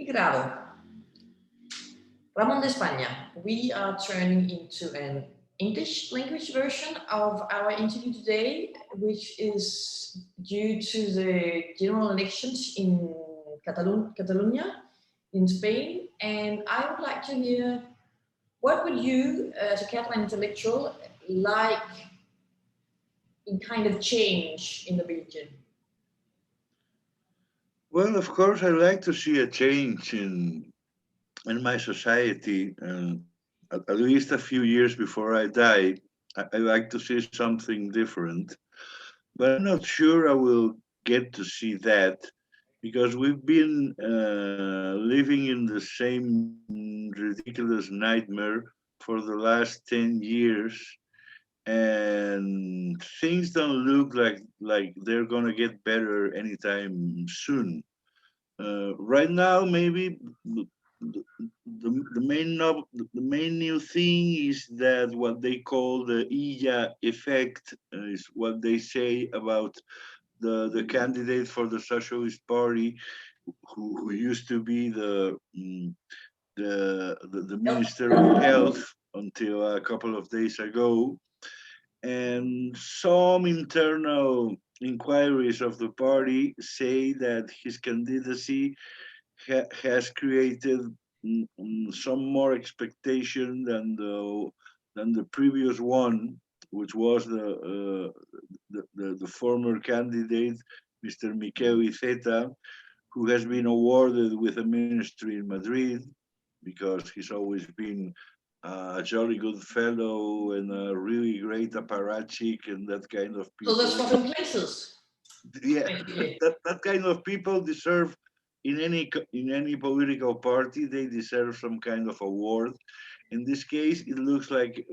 grado. Ramón de España, we are turning into an English language version of our interview today, which is due to the general elections in Catalonia in Spain. And I would like to hear, what would you, as a Catalan intellectual, like in kind of change in the region? Well, of course, I like to see a change in my society, and at least a few years before I die, I like to see something different. But I'm not sure I will get to see that because we've been living in the same ridiculous nightmare for the last 10 years, and things don't look like they're gonna get better anytime soon. Right now, maybe the main new thing is that what they call the Illa effect is what they say about the candidate for the Socialist Party, who used to be the Minister of Health until a couple of days ago, and some internal inquiries of the party say that his candidacy has created some more expectation than the previous one, which was the former candidate, Mr. Miquel Iceta, who has been awarded with a ministry in Madrid because he's always been a jolly good fellow and a really great apparatchik and that kind of people. So that's what in places. Yeah, that kind of people deserve in any political party, they deserve some kind of award. In this case, it looks like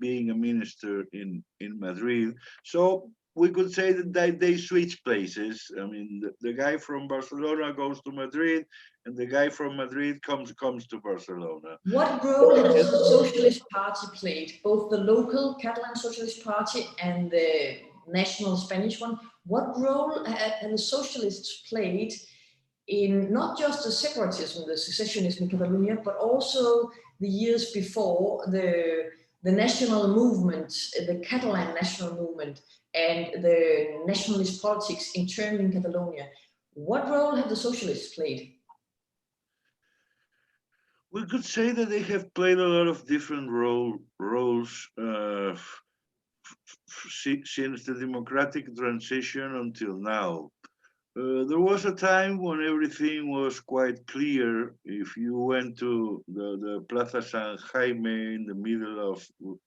being a minister in Madrid. So we could say that they switch places. I mean, the guy from Barcelona goes to Madrid, and the guy from Madrid comes to Barcelona. What role has the Socialist Party played, both the local Catalan Socialist Party and the national Spanish one? What role have the Socialists played in not just the separatism, the secessionism in Catalonia, but also the years before the national movement, the Catalan national movement, and the nationalist politics internally in Catalonia? What role have the Socialists played? We could say that they have played a lot of different roles since the democratic transition until now. There was a time when everything was quite clear. If you went to the Plaza San Jaime in the middle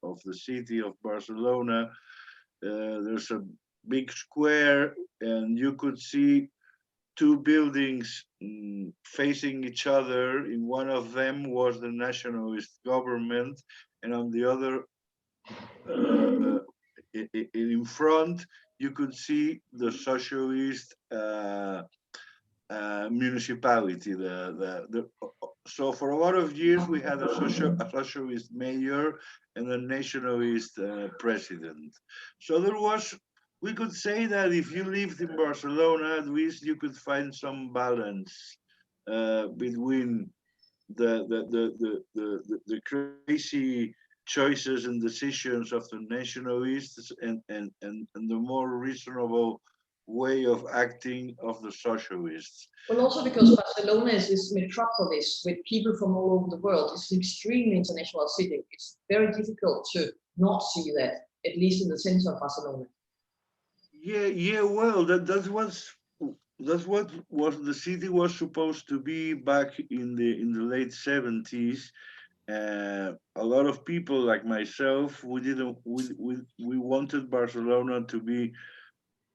of the city of Barcelona, there's a big square, and you could see two buildings facing each other. In one of them was the nationalist government, and on the other, in front, you could see the socialist municipality. So for a lot of years, we had a socialist mayor and a nationalist president. So there was, we could say that if you lived in Barcelona, at least you could find some balance between the crazy choices and decisions of the nationalists and the more reasonable way of acting of the socialists. Well, also because Barcelona is this metropolis with people from all over the world. It's an extremely international city. It's very difficult to not see that, at least in the center of Barcelona. Yeah. Well, that's what was the city was supposed to be back in the late 70s. A lot of people like myself, we wanted Barcelona to be,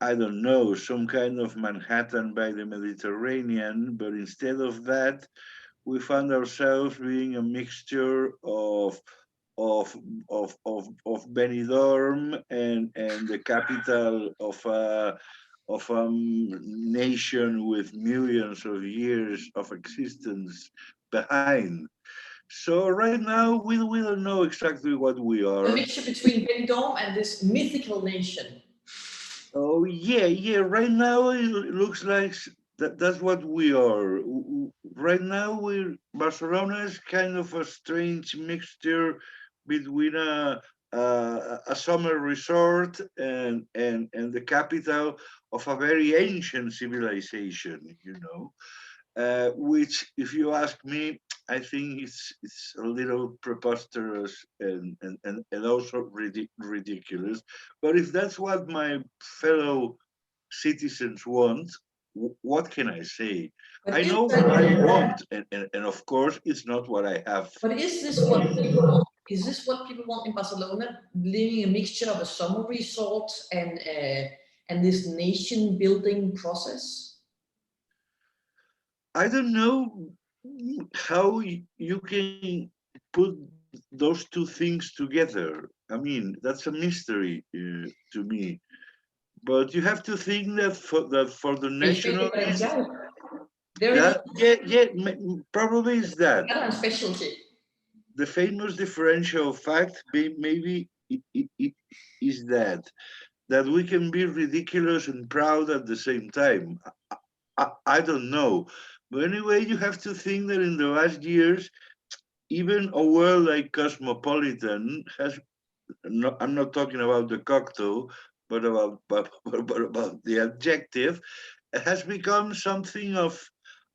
I don't know, some kind of Manhattan by the Mediterranean, but instead of that, we found ourselves being a mixture of Benidorm and the capital of a nation with millions of years of existence behind. So right now we don't know exactly what we are. A mixture between Benidorm and this mythical nation. Oh yeah. Right now it looks like that's what we are. right now Barcelona is kind of a strange mixture between a summer resort and the capital of a very ancient civilization, you know, which, if you ask me, I think it's a little preposterous and also ridiculous. But if that's what my fellow citizens want, what can I say? But I is know what I that, want, and of course, it's not what I have. but is this what people want? Is this what people want in Barcelona? Living a mixture of a summer resort and this nation building process? I don't know how you can put those two things together. I mean, that's a mystery to me. But you have to think that for the El Pepe nationalists, Diferencial. Very that probably is that Catalan specialty. the famous differential fact maybe it is that we can be ridiculous and proud at the same time. I don't know, but anyway, you have to think that in the last years, even a world like cosmopolitan has. No, I'm not talking about the cocktail, but about the adjective. It has become something of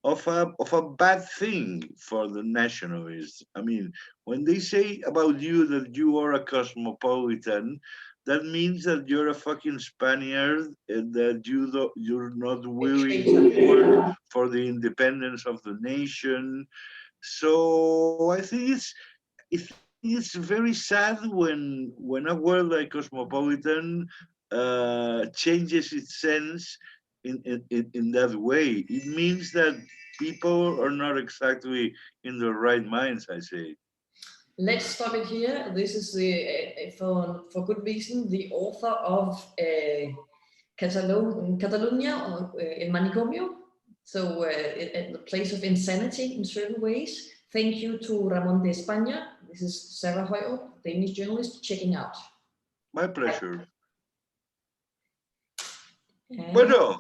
a bad thing for the nationalists. I mean, when they say about you that you are a cosmopolitan, that means that you're a fucking Spaniard and that you're not willing to work for the independence of the nation. So I think it's very sad when a world like cosmopolitan changes its sense in that way. It means that people are not exactly in their right minds, I say. Let's stop it here. This is for good reason, the author of Catalonia, El Manicomio. So a place of insanity in certain ways. Thank you to Ramón de España. This is Sara Høyrup, Danish journalist, checking out. My pleasure. And Bueno,